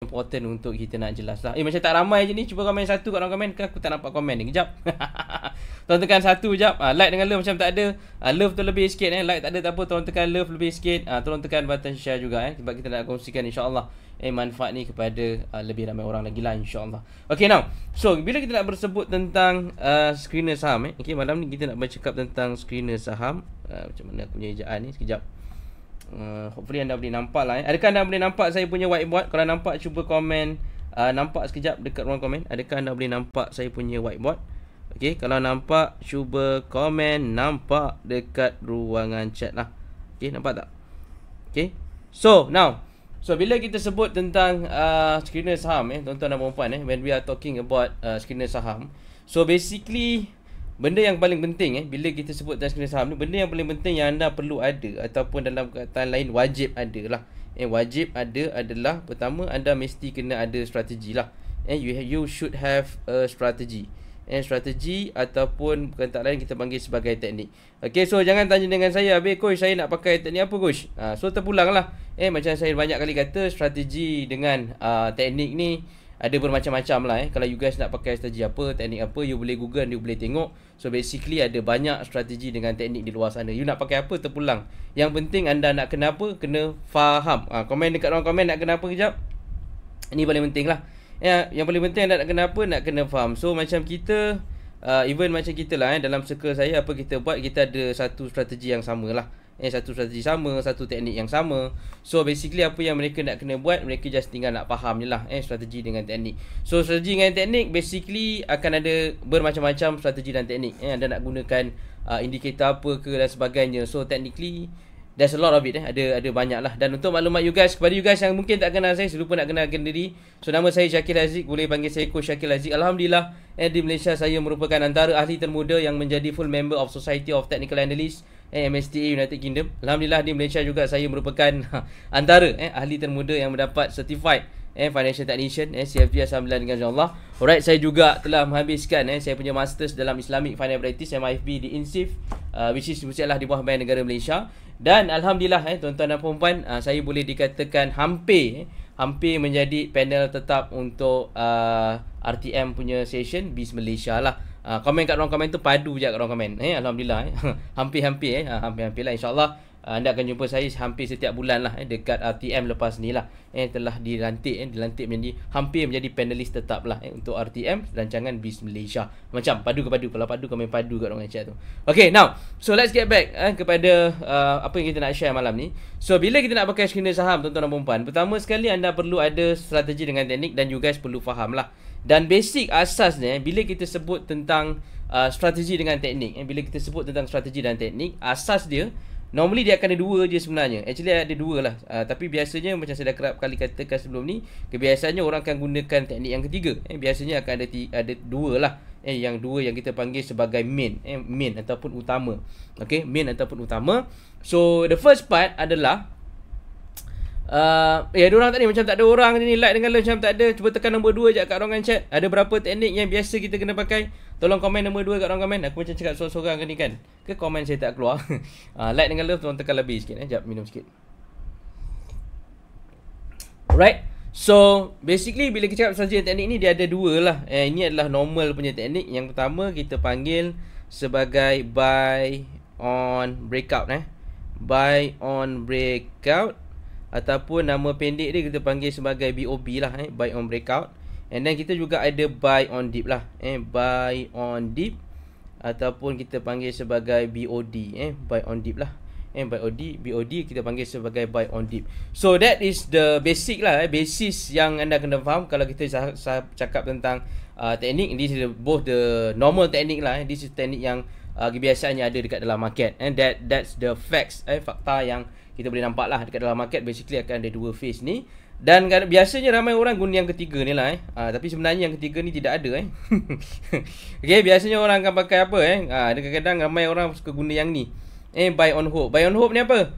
important untuk kita nak jelas lah. Macam tak ramai je ni. Cuba komen satu kat orang komen. Kan aku tak nampak komen ni. Kejap. Tolong tekan satu jap. Like dengan love macam tak ada. Love tu lebih sikit Like tak ada tak apa. Tolong tekan love lebih sikit. Tolong tekan button share juga sebab kita nak kongsikan insya-Allah manfaat ni kepada lebih ramai orang lagi lah insya-Allah. Okay now. So bila kita nak bersebut tentang screener saham okay, malam ni kita nak bercakap tentang screener saham. Macam mana aku punya ejaan ni sekejap. Hopefully anda boleh nampak lah Adakah anda boleh nampak saya punya whiteboard? Kalau nampak cuba komen nampak sekejap dekat ruang komen. Adakah anda boleh nampak saya punya whiteboard? Okay, kalau nampak cuba komen nampak dekat ruangan chat lah. Okay, nampak tak? Okay, so now bila kita sebut tentang screener saham tuan-tuan dan puan-puan when we are talking about screener saham, so basically benda yang paling penting bila kita sebut tentang screener saham ni, benda yang paling penting yang anda perlu ada ataupun dalam perkataan lain wajib ada lah. Wajib ada adalah pertama anda mesti kena ada strategi lah. You should have a strategy. Strategi ataupun perkataan lain kita panggil sebagai teknik. Okay, so jangan tanya dengan saya, "Habis coach, saya nak pakai teknik apa coach?" So terpulang lah. Macam saya banyak kali kata, strategi dengan teknik ni ada bermacam-macam lah Kalau you guys nak pakai strategi apa, teknik apa, you boleh google, you boleh tengok. So basically ada banyak strategi dengan teknik di luar sana. You nak pakai apa, terpulang. Yang penting anda nak kena apa, kena faham. Komen dekat ruang komen nak kena apa kejap. Ini paling penting lah. Yang paling penting anda nak kena apa, nak kena faham. So macam kita even macam kita lah dalam circle saya, apa kita buat, kita ada satu strategi yang sama lah. Satu strategi sama, satu teknik yang sama. So basically apa yang mereka nak kena buat, mereka just tinggal nak faham je lah strategi dengan teknik. So strategi dengan teknik basically akan ada bermacam-macam strategi dan teknik. Anda nak gunakan indikator apa ke dan sebagainya. So technically there's a lot of it ada banyak lah. Dan untuk maklumat you guys, kepada you guys yang mungkin tak kenal saya, saya lupa nak kenalkan diri. So nama saya Syakil Aziz, boleh panggil saya Coach Syakil Aziz. Alhamdulillah di Malaysia saya merupakan antara ahli termuda yang menjadi full member of Society of Technical Analysts MSTA United Kingdom. Alhamdulillah di Malaysia juga saya merupakan antara ahli termuda yang mendapat certified Financial Technician CFP Alhamdulillah dengan Allah. Alright, saya juga telah menghabiskan saya punya masters dalam Islamic Finance Practice MIFB di INSIF, which is mestilah di bawah Bank Negara Malaysia. Dan Alhamdulillah tuan-tuan dan puan-puan, saya boleh dikatakan hampir menjadi panel tetap untuk RTM punya session BIS Malaysia lah. Komen kat ruang komen tu padu je kat ruang komen. Alhamdulillah hampir-hampir lah, insyaAllah anda akan jumpa saya hampir setiap bulan lah dekat RTM lepas ni lah. Telah dilantik menjadi hampir menjadi panelis tetap lah untuk RTM rancangan BIS Malaysia. Macam padu ke padu, kalau padu komen padu kat ruangan chat tu. Okay, now so let's get back kepada apa yang kita nak share malam ni. So bila kita nak pakai screener saham tuan-tuan dan puan-puan, pertama sekali anda perlu ada strategi dengan teknik dan you guys perlu faham lah. Dan basic asasnya bila kita sebut tentang strategi dengan teknik, bila kita sebut tentang strategi dan teknik, asas dia normally dia akan ada dua je sebenarnya. Actually ada dua lah. Tapi biasanya macam saya dah kerap kali katakan sebelum ni, kebiasaannya orang akan gunakan teknik yang ketiga. Biasanya akan ada dua lah. Yang dua yang kita panggil sebagai main ataupun utama. Okay, main ataupun utama. So the first part adalah ada orang tak ni, macam tak ada orang ni, like dengan macam tak ada. Cuba tekan nombor 2 je kat ruangan chat. Ada berapa teknik yang biasa kita kena pakai? Tolong komen nombor 2 kat ruangan komen. Aku macam cakap sorang-sorang ni kan. Ke komen saya tak keluar. Like dengan love, tolong tekan lebih sikit. Sekejap minum sikit. Alright. So basically bila kita cakap strategi teknik ni, dia ada dua lah. Ini adalah normal punya teknik. Yang pertama kita panggil sebagai buy on breakout. Buy on breakout, ataupun nama pendek dia kita panggil sebagai BOB lah, buy on breakout. And then kita juga ada buy on dip lah, buy on dip, ataupun kita panggil sebagai BOD, buy on dip lah. BOD kita panggil sebagai buy on dip. So that is the basic lah, basis yang anda kena faham kalau kita cakap tentang teknik. This is both the normal teknik lah, this is teknik yang kebiasaannya ada dekat dalam market, and that's the facts, fakta yang kita boleh nampak lah dekat dalam market. Basically akan ada dua phase ni. Dan biasanya ramai orang guna yang ketiga ni lah tapi sebenarnya yang ketiga ni tidak ada Okay, biasanya orang akan pakai apa kadang-kadang ramai orang suka guna yang ni, buy on hope. Buy on hope ni apa?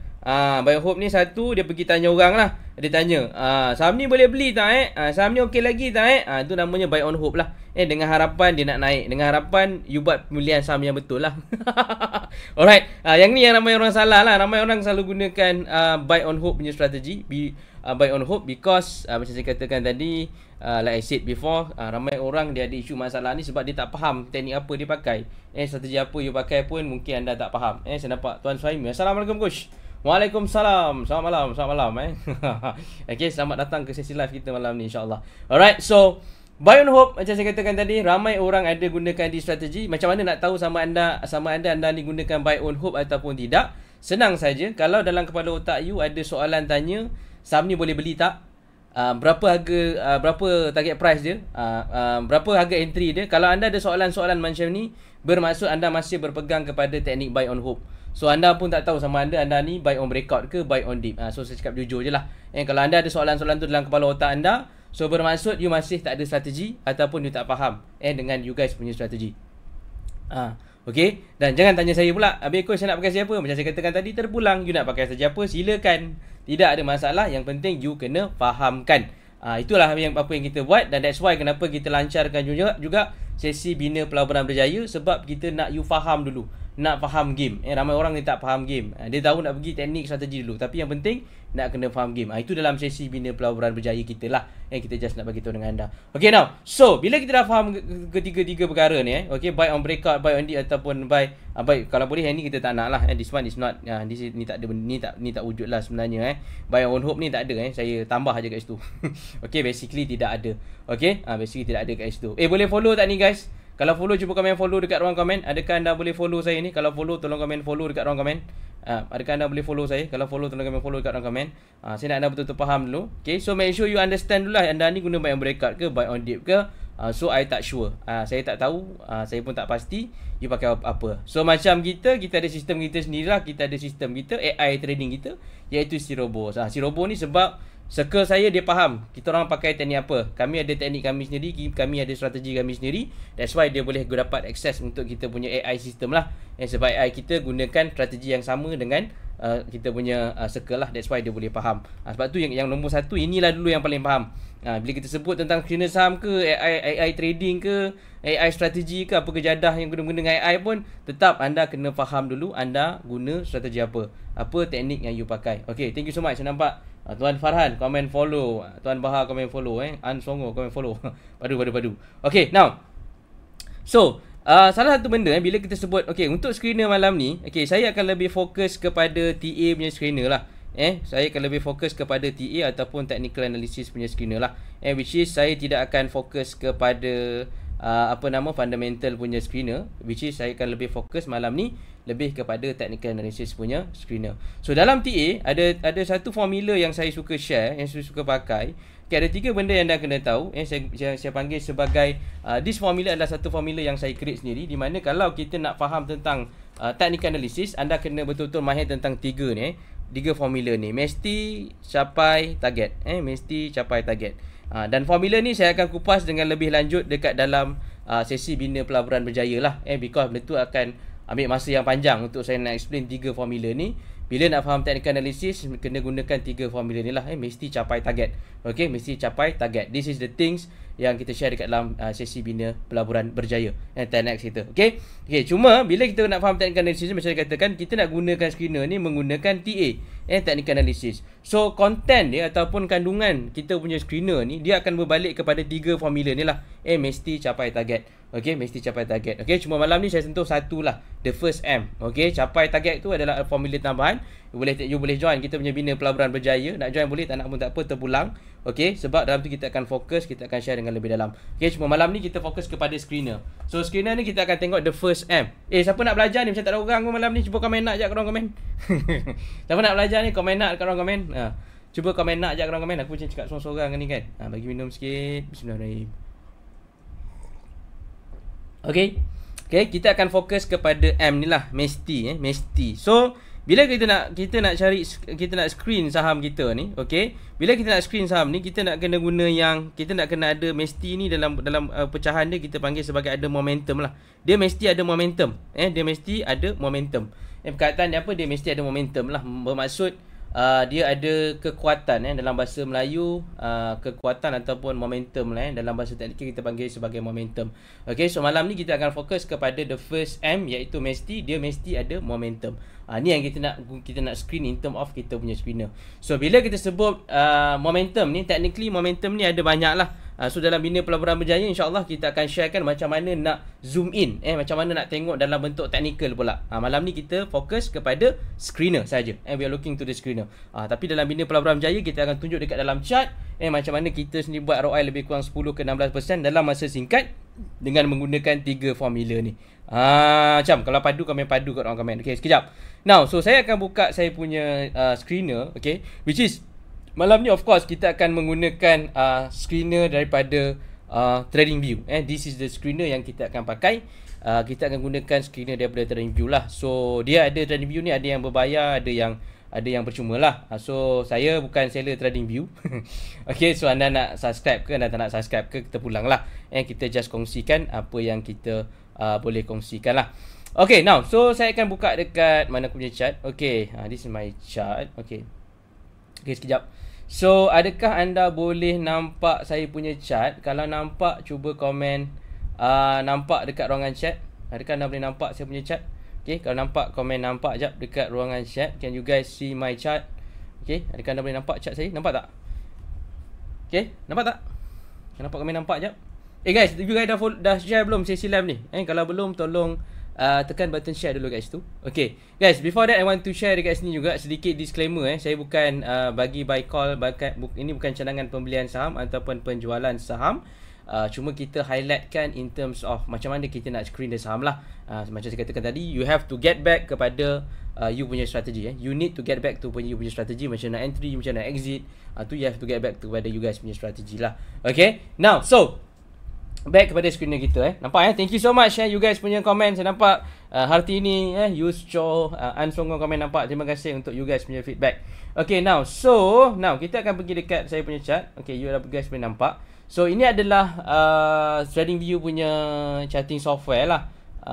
Buy on hope ni satu, dia pergi tanya orang lah. Dia tanya, saham ni boleh beli tak saham ni okey lagi tak itu namanya buy on hope lah. Dengan harapan dia nak naik, dengan harapan you buat pemilihan saham yang betul lah. Alright, yang ni yang ramai orang salah lah. Ramai orang selalu gunakan buy on hope punya strategi, buy on hope because macam saya katakan tadi, like I said before, ramai orang dia ada isu masalah ni sebab dia tak faham teknik apa dia pakai. Strategi apa you pakai pun mungkin anda tak faham. Saya nampak Tuan Suhaimi. Assalamualaikum coach. Waalaikumsalam. Selamat malam, selamat malam Okay, selamat datang ke sesi live kita malam ni insya-Allah. Alright, so buy on hope macam saya katakan tadi, ramai orang ada gunakan di strategi. Macam mana nak tahu sama anda ni gunakan buy on hope ataupun tidak? Senang saja. Kalau dalam kepala otak you ada soalan tanya, saham ni boleh beli tak? Berapa harga, berapa target price dia? Berapa harga entry dia? Kalau anda ada soalan-soalan macam ni, bermaksud anda masih berpegang kepada teknik buy on hope. So anda pun tak tahu sama anda ni buy on breakout ke buy on dip. So saya cakap jujur je lah. Kalau anda ada soalan-soalan tu dalam kepala otak anda, so bermaksud you masih tak ada strategi ataupun you tak faham dengan you guys punya strategi. Okay, dan jangan tanya saya pula, habis coach saya nak pakai siapa? Macam saya katakan tadi, terpulang. You nak pakai saja apa, silakan. Tidak ada masalah. Yang penting you kena fahamkan. Itulah yang apa yang kita buat. Dan that's why kenapa kita lancarkan juga sesi Bina Pelaburan Berjaya. Sebab kita nak you faham dulu, nak faham game. Ramai orang ni tak faham game. Dia tahu nak pergi teknik strategi dulu, tapi yang penting nak kena faham game. Itu dalam sesi Bina Pelaburan Berjaya kita lah. Kita just nak bagi tahu dengan anda. Okay, now, so bila kita dah faham ketiga-tiga perkara ni, okay, buy on breakout, buy on dip ataupun buy kalau boleh yang ni kita tak nak lah. This one is not, ni tak ada, ni tak wujud lah sebenarnya. Buy on hope ni tak ada. Saya tambah aja kat situ. Okay, basically tidak ada. Okay, basically tidak ada kat situ. Boleh follow tak ni guys? Kalau follow, cuba komen follow dekat ruang komen. Adakah anda boleh follow saya ni? Kalau follow, tolong komen follow dekat ruang komen. Adakah anda boleh follow saya? Kalau follow, tolong komen follow dekat ruang komen. Saya nak anda betul-betul faham dulu. Okay, so make sure you understand dulu lah. Anda ni guna buy on breakout ke, buy on dip ke? So I tak sure. Saya tak tahu. Saya pun tak pasti you pakai apa. So macam kita ada sistem kita sendirilah. Kita ada sistem kita, AI trading kita, iaitu si Robo. Si Robo ni sebab circle saya dia faham kita orang pakai teknik apa. Kami ada teknik kami sendiri, kami ada strategi kami sendiri. That's why dia boleh dapat akses untuk kita punya AI system lah. Sebab AI kita gunakan strategi yang sama dengan kita punya circle lah. That's why dia boleh faham. Sebab tu yang nombor satu, inilah dulu yang paling faham. Bila kita sebut tentang screener saham ke, AI trading ke, AI strategi ke, apa kejadah yang guna dengan AI pun, tetap anda kena faham dulu anda guna strategi apa teknik yang you pakai. Okay, thank you so much. Saya nampak Tuan Farhan komen follow, Tuan Bahar komen follow, An Songo komen follow. Padu. Okay, now, so salah satu benda bila kita sebut, okay, untuk screener malam ni, okay, saya akan lebih fokus kepada TA punya screener lah. Saya akan lebih fokus kepada TA ataupun technical analysis punya screener lah. Which is saya tidak akan fokus kepada fundamental punya screener, which is saya akan lebih fokus malam ni lebih kepada technical analysis punya screener. So dalam TA ada satu formula yang saya suka share, yang saya suka pakai. Okay, ada 3 benda yang anda kena tahu. Saya panggil sebagai this formula adalah satu formula yang saya create sendiri, di mana kalau kita nak faham tentang technical analysis, anda kena betul-betul mahir tentang 3 ni. 3 formula ni mesti capai target. Mesti capai target. Dan formula ni saya akan kupas dengan lebih lanjut dekat dalam sesi Bina Pelaburan Berjaya lah. Because benda tu akan ambil masa yang panjang untuk saya nak explain 3 formula ni. Bila nak faham technical analysis, kena gunakan 3 formula ni lah. Mesti capai target. Okay, mesti capai target. This is the things yang kita share dekat dalam sesi Bina Pelaburan Berjaya, 10x kita. Okay, cuma bila kita nak faham technical analysis, macam saya katakan, kita nak gunakan screener ni menggunakan TA, technical analysis. So content dia ataupun kandungan kita punya screener ni, dia akan berbalik kepada 3 formula ni lah. Mesti capai target. Okay, mesti capai target. Okay, cuma malam ni saya sentuh satu lah, the first M. Okay, capai target tu adalah formula tambahan. You boleh join kita punya Bina Pelaburan Berjaya. Nak join boleh, tak nak pun tak apa, terpulang. Okay, sebab dalam tu kita akan fokus, kita akan share dengan lebih dalam. Okay, cuma malam ni kita fokus kepada screener. So screener ni kita akan tengok the first M. Siapa nak belajar ni, macam tak ada orang pun malam ni, cuba komen nak je kat ruang komen. Siapa nak belajar ni, komen nak kat ruang komen. Cuba komen nak je kat ruang komen. Aku macam cakap sorang-sorang ni kan. Bagi minum sikit. Bismillahirrahmanirrahim. Okay, kita akan fokus kepada M ni lah, mesti. So bila kita nak cari, kita nak screen saham kita ni, okay, bila kita nak screen saham ni, kita nak kena guna yang, kita nak kena ada mesti ni dalam pecahan dia kita panggil sebagai ada momentum lah. Dia mesti ada momentum. Dia mesti ada momentum. Perkataan dia apa? Dia mesti ada momentum lah. Bermaksud dia ada kekuatan dalam bahasa Melayu, kekuatan ataupun momentum lah dalam bahasa teknikal kita panggil sebagai momentum. Okay, so malam ni kita akan fokus kepada the first M, iaitu dia mesti ada momentum. Ni yang kita nak screen in term of kita punya screener. So bila kita sebut momentum ni, technically momentum ni ada banyak lah. So dalam Bina Pelaburan Berjaya, insyaAllah kita akan sharekan macam mana nak zoom in, macam mana nak tengok dalam bentuk technical pula. Malam ni kita fokus kepada screener saja, we are looking to the screener. Tapi dalam Bina Pelaburan Berjaya kita akan tunjuk dekat dalam chart macam mana kita sendiri buat ROI lebih kurang 10 ke 16% dalam masa singkat dengan menggunakan 3 formula ni. Macam kalau padu, komen padu kat orang komen. Okay, sekejap. Now, so saya akan buka saya punya screener, okay, which is malam ni of course kita akan menggunakan screener daripada TradingView. This is the screener yang kita akan pakai. Kita akan gunakan screener daripada TradingView lah. So dia ada TradingView ni, ada yang berbayar, ada yang percuma lah. So saya bukan seller TradingView. Okay, so anda nak subscribe ke, anda tak nak subscribe ke, kita pulang lah. Kita just kongsikan apa yang kita boleh kongsikan lah. Okay, now so saya akan buka dekat mana aku punya chart. Okay, this is my chart. Okay, sekejap. So adakah anda boleh nampak saya punya chart? Kalau nampak, cuba komen nampak dekat ruangan chat. Adakah anda boleh nampak saya punya chart? Okay, kalau nampak, komen nampak jap dekat ruangan chat. Can you guys see my chart? Okay, adakah anda boleh nampak chart saya? Nampak tak? Okay, nampak tak? Nampak, komen nampak jap. Guys, you guys dah share belum sesi live ni? Kalau belum, tolong tekan button share dulu kat situ. Okay, guys, before that I want to share dekat sini juga sedikit disclaimer. Saya bukan bagi buy call, ini bukan cadangan pembelian saham ataupun penjualan saham. Cuma kita highlightkan in terms of macam mana kita nak screen the saham lah. Macam saya katakan tadi, you have to get back kepada you punya strategi. You need to get back to you punya strategi. Macam nak entry, macam nak exit, tu you have to get back kepada you guys punya strategi lah. Okay, now so back kepada screener kita. Nampak thank you so much you guys punya komen. Saya nampak Hartini, Yusco, Ansongon komen nampak. Terima kasih untuk you guys punya feedback. Okay, now kita akan pergi dekat saya punya chart. Okay, you guys boleh nampak. So ini adalah TradingView punya charting software lah.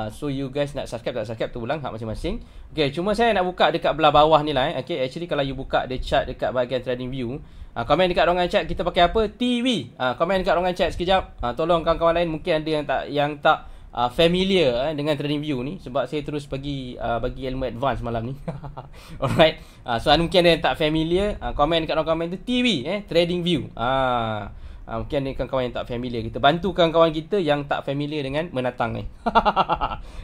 So you guys nak subscribe tak subscribe tu ulang hak masing-masing. Okay, cuma saya nak buka dekat belah bawah ni lah. Okay, actually kalau you buka the chart dekat bahagian TradingView, komen dekat ruangan chat kita pakai apa? TV. Komen dekat ruangan chat sekejap. Tolong kawan-kawan lain mungkin ada yang tak familiar dengan TradingView ni, sebab saya terus bagi ilmu advance malam ni. Alright. So mungkin ada yang tak familiar, komen dekat ruangan komen tu TV TradingView. Mungkin ada kawan-kawan yang tak familiar. Kita bantu kawan-kawan kita yang tak familiar dengan menatang ni.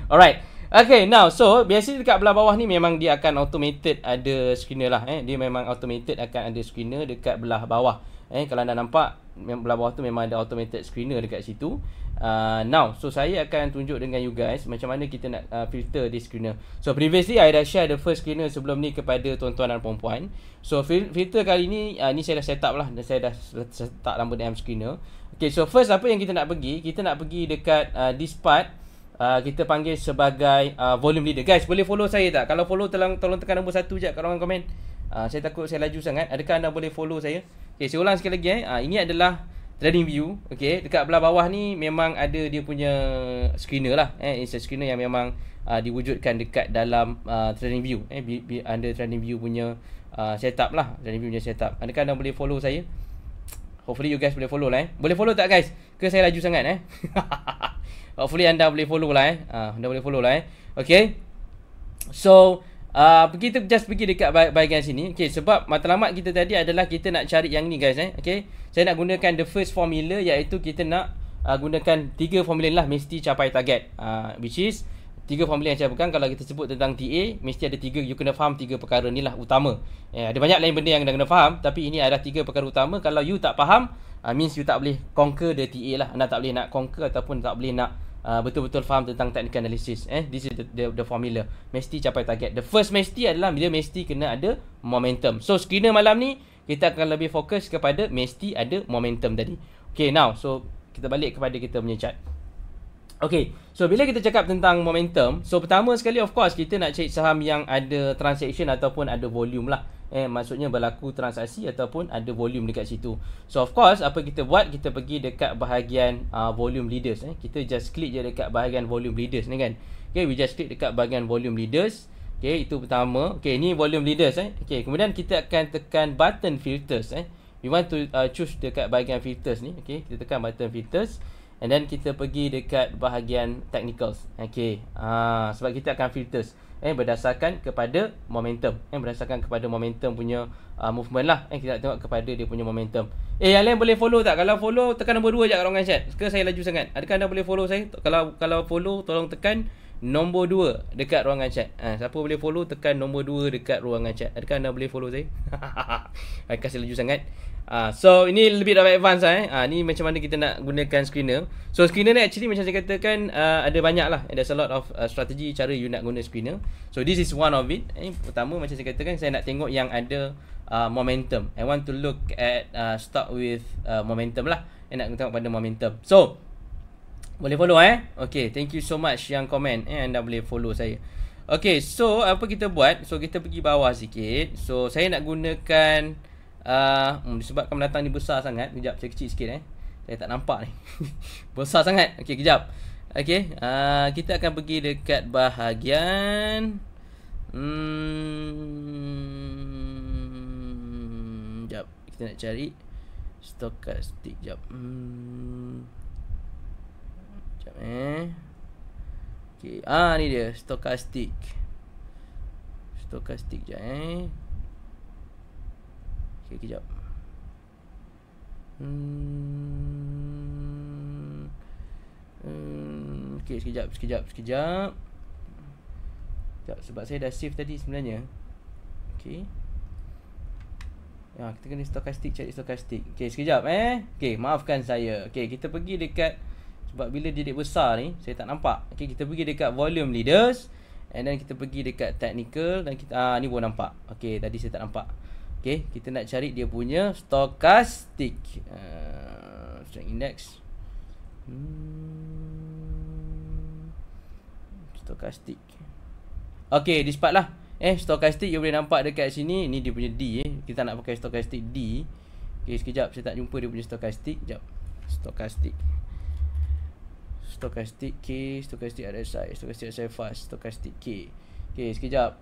Alright. Okay, now so biasanya dekat belah bawah ni memang dia akan automated ada screener lah. Dia memang automated akan ada screener dekat belah bawah. Kalau anda nampak belah bawah tu memang ada automated screener dekat situ. Now so saya akan tunjuk dengan you guys macam mana kita nak filter di screener. So previously I dah share the first screener sebelum ni kepada tuan-tuan dan puan-puan. So filter kali ni ni saya dah set up lah, saya dah letak nama dalam screener. Okay, so first apa yang kita nak pergi? Kita nak pergi dekat this part. Kita panggil sebagai volume leader. Guys, boleh follow saya tak? Kalau follow tolong tekan nombor 1 je kat ruangan komen. Saya takut saya laju sangat. Adakah anda boleh follow saya? Okay, saya ulang sekali lagi. Ini adalah TradingView. Okay, dekat belah bawah ni memang ada dia punya screener lah. It's a screener yang memang diwujudkan dekat dalam TradingView. Under TradingView punya setup lah. TradingView punya setup. Adakah anda boleh follow saya? Hopefully you guys boleh follow lah. Boleh follow tak guys? Ke saya laju sangat Hopefully anda boleh follow lah anda boleh follow lah Okay. So kita just pergi dekat bahagian sini. Okay, sebab matlamat kita tadi adalah kita nak cari yang ni guys Okay, saya nak gunakan the first formula, iaitu kita nak gunakan 3 formula lah mesti capai target, which is 3 formula yang saya bukan. Kalau kita sebut tentang TA, mesti ada 3, you kena faham 3 perkara ni lah utama. Ada banyak lain benda yang anda kena faham, tapi ini adalah 3 perkara utama. Kalau you tak faham, means you tak boleh conquer the TA lah. Anda tak boleh nak conquer ataupun tak boleh nak betul-betul faham tentang technical analysis. This is the formula. Mesti capai target. The first mesti adalah bila mesti kena ada momentum. So screener malam ni kita akan lebih fokus kepada mesti ada momentum tadi. Okay, now so kita balik kepada kita punya chart. Okay, so bila kita cakap tentang momentum, so pertama sekali of course kita nak cari saham yang ada transaction ataupun ada volume lah. Maksudnya berlaku transaksi ataupun ada volume dekat situ. So of course apa kita buat, kita pergi dekat bahagian volume leaders. Kita just klik je dekat bahagian volume leaders ni kan. Okay, we just klik dekat bahagian volume leaders. Okay, itu pertama. Okay, ni volume leaders Okay, kemudian kita akan tekan button filters We want to choose dekat bahagian filters ni. Okay, kita tekan button filters and then kita pergi dekat bahagian technicals. Okay, sebab kita akan filters berdasarkan kepada momentum. Berdasarkan kepada momentum punya movement lah. Kita nak tengok kepada dia punya momentum. Yang lain boleh follow tak? Kalau follow, tekan nombor 2 je kat ruangan chat. Ke saya laju sangat? Adakah anda boleh follow saya? Kalau follow, tolong tekan nombor 2 dekat ruangan chat. Siapa boleh follow, tekan nombor 2 dekat ruangan chat. Adakah anda boleh follow saya? Adakah saya laju sangat? So ini lebih dah advance ni macam mana kita nak gunakan screener. So screener ni actually macam saya katakan ada banyak lah. There's a lot of strategi cara you nak guna screener. So this is one of it. Pertama macam saya katakan, saya nak tengok yang ada momentum. I want to look at start with momentum lah. Nak tengok pada momentum. So boleh follow Okay, thank you so much yang komen anda boleh follow saya. Okay, so apa kita buat? So kita pergi bawah sikit. So saya nak gunakan disebabkan menatang ni besar sangat. Kejap, saya kecil sikit saya tak nampak ni. Besar sangat. Okay, kejap. Okay, kita akan pergi dekat bahagian kejap, kita nak cari stochastic. Kejap. Kejap Okay, ni dia stochastic. Stochastic je Okay, kejap. Okay, sekejap. Sekejap, sebab saya dah save tadi sebenarnya. Okay. Kita kena stochastic, cari stochastic. Okay, sekejap Okay, maafkan saya. Okay, kita pergi dekat, sebab bila dia besar ni saya tak nampak. Okay, kita pergi dekat volume leaders and then kita pergi dekat technical dan kita ni baru nampak. Okay, tadi saya tak nampak. Okay, kita nak cari dia punya stochastic strength index. Stochastic. Okay, this part lah. Stochastic you boleh nampak dekat sini. Ni dia punya D Kita nak pakai stochastic D. Okay, sekejap, saya tak jumpa dia punya stochastic. Sekejap. Stochastic K, stochastic RSI, stochastic RSI fast, stochastic K. Okay, sekejap.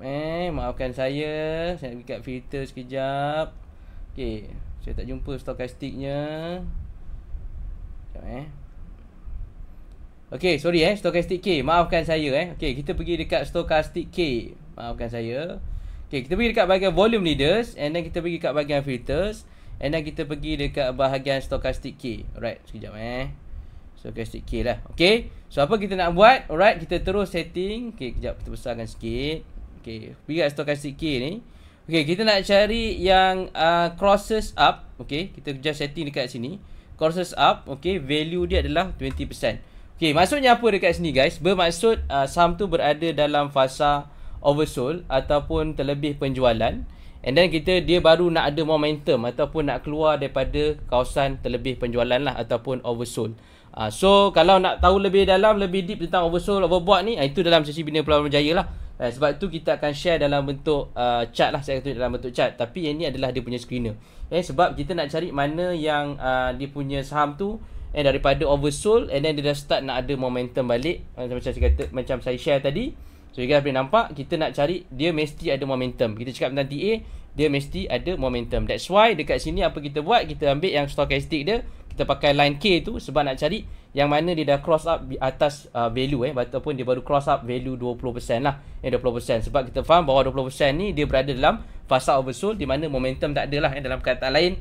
Maafkan saya. Saya nak pergi kat filter sekejap. Okay, saya tak jumpa stochasticnya. Sekejap Okay, sorry stochastic K. Maafkan saya Okay, kita pergi dekat stochastic K. Maafkan saya. Okay, kita pergi dekat bahagian volume leaders and then kita pergi dekat bahagian filters and then kita pergi dekat bahagian stochastic K. Alright, sekejap stochastic K lah. Okay, so apa kita nak buat? Alright, kita terus setting. Okay, kejap, kita besarkan sikit. Okay, pergi kat stochastic K ni. Okay, kita nak cari yang crosses up. Okay, kita just setting dekat sini. Crosses up. Okay, value dia adalah 20%. Okay, maksudnya apa dekat sini guys? Bermaksud saham tu berada dalam fasa oversold ataupun terlebih penjualan. And then dia baru nak ada momentum ataupun nak keluar daripada kawasan terlebih penjualan lah ataupun oversold. So kalau nak tahu lebih dalam, lebih deep tentang oversold, overbought ni, itu dalam sesi Bina Peluang Berjaya lah. Sebab tu kita akan share dalam bentuk chart lah. Saya kata dalam bentuk chart. Tapi yang ni adalah dia punya screener. Sebab kita nak cari mana yang dia punya saham tu daripada oversold and then dia dah start nak ada momentum balik. Macam saya kata, macam saya share tadi. So you guys boleh nampak, kita nak cari dia mesti ada momentum. Kita cakap tentang TA, dia mesti ada momentum. That's why dekat sini apa kita buat, kita ambil yang stochastic dia, kita pakai line K tu sebab nak cari yang mana dia dah cross up di atas value ataupun dia baru cross up value 20% lah. 20%. Sebab kita faham bahawa 20% ni dia berada dalam fasa oversold di mana momentum tak ada lah. Dalam kata lain,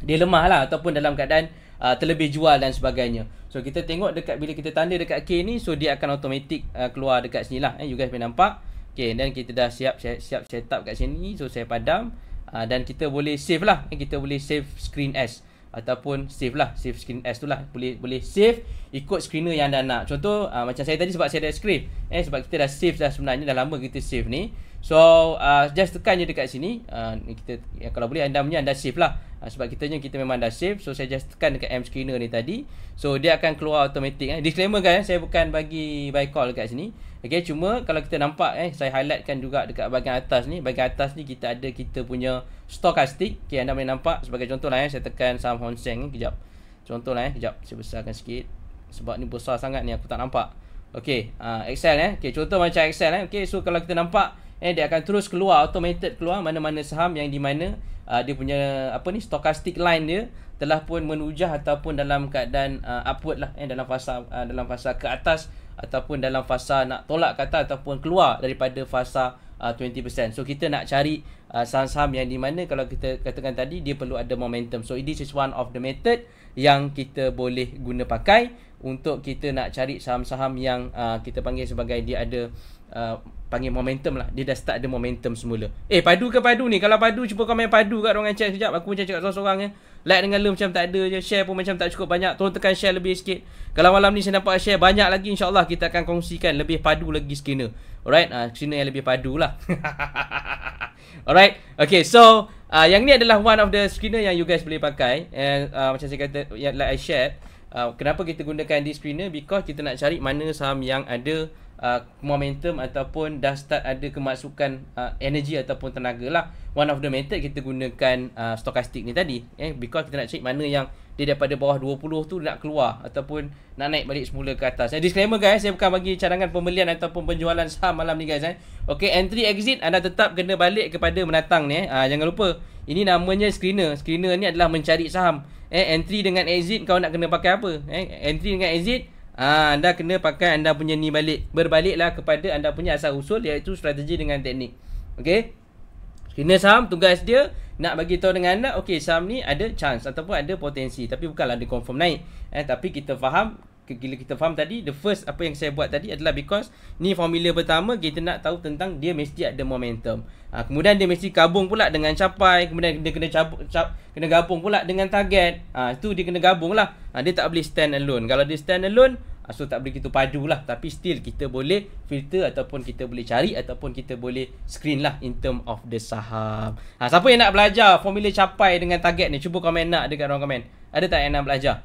dia lemah lah ataupun dalam keadaan terlebih jual dan sebagainya. So kita tengok dekat bila kita tanda dekat K ni, so dia akan automatic keluar dekat sini lah. You guys boleh nampak. Okay, dan kita dah siap set up kat sini. So saya padam dan kita boleh save lah. Kita boleh save screen as ataupun save lah, save screen as tu lah. Boleh save ikut screener yang anda nak. Contoh macam saya tadi sebab saya dah script sebab kita dah save dah sebenarnya, dah lama kita save ni. So just tekan je dekat sini. Kita kalau boleh anda save lah. Sebab kita memang dah save. So saya just tekan dekat M screener ni tadi. So dia akan keluar automatic. Disclaimer guys, saya bukan bagi buy call dekat sini. Okay, cuma kalau kita nampak saya highlightkan juga dekat bahagian atas ni. Bahagian atas ni kita ada kita punya stochastic. Okay, anda boleh nampak sebagai contoh lah saya tekan saham Hon Seng ni. Kejap. Contoh lah kejap, saya besarkan sikit. Sebab ni besar sangat ni aku tak nampak. Okey, Excel Okey, contoh macam Excel Okey, so kalau kita nampak dia akan terus keluar, automated keluar mana-mana saham yang di mana dia punya stochastic line dia telah pun menujah ataupun dalam keadaan upward lah, dalam fasa ke atas ataupun dalam fasa nak tolak ke atas ataupun keluar daripada fasa 20%. So kita nak cari saham-saham yang di mana kalau kita katakan tadi dia perlu ada momentum. So this is one of the method yang kita boleh guna pakai untuk kita nak cari saham-saham yang kita panggil sebagai dia ada panggil momentum lah. Dia dah start ada momentum semula. Padu ke padu ni? Kalau padu, cuba komen padu kat ruangan chat sekejap. Aku macam cakap sorang-sorang ya. Like dengan love macam tak ada je. Share pun macam tak cukup banyak. Tolong tekan share lebih sikit. Kalau malam ni saya dapat share banyak lagi, InsyaAllah kita akan kongsikan lebih padu lagi screener. Alright, screener yang lebih padu lah. Alright, okay, so yang ni adalah one of the screener yang you guys boleh pakai. Macam saya kata, like I shared, kenapa kita gunakan this screener? Because kita nak cari mana saham yang ada momentum ataupun dah start ada kemasukan energy ataupun tenaga lah. One of the method kita gunakan stochastic ni tadi, because kita nak cari mana yang dia daripada bawah 20 tu nak keluar ataupun nak naik balik semula ke atas. Disclaimer guys, saya bukan bagi cadangan pembelian ataupun penjualan saham malam ni guys. Okay, entry exit anda tetap kena balik kepada menatang ni. Jangan lupa, ini namanya screener. Screener ni adalah mencari saham. Entry dengan exit kau nak kena pakai apa? Entry dengan exit anda kena pakai anda punya ni balik. Berbaliklah kepada anda punya asal usul, iaitu strategi dengan teknik. Okey. Screener saham tugas dia nak bagi tahu dengan anda, okey, saham ni ada chance ataupun ada potensi, tapi bukanlah dia confirm naik. Tapi kita faham, bila kita faham tadi, the first apa yang saya buat tadi adalah because ni formula pertama, kita nak tahu tentang dia mesti ada momentum. Kemudian dia mesti gabung pula dengan capai, kemudian dia kena gabung pula dengan target. Itu dia kena gabung lah. Dia tak boleh stand alone. Kalau dia stand alone, so tak boleh kita padu lah. Tapi still kita boleh filter ataupun kita boleh cari ataupun kita boleh screen lah in term of the saham. Siapa yang nak belajar formula capai dengan target ni, cuba komen nak dekat ruang komen. Ada tak yang nak belajar?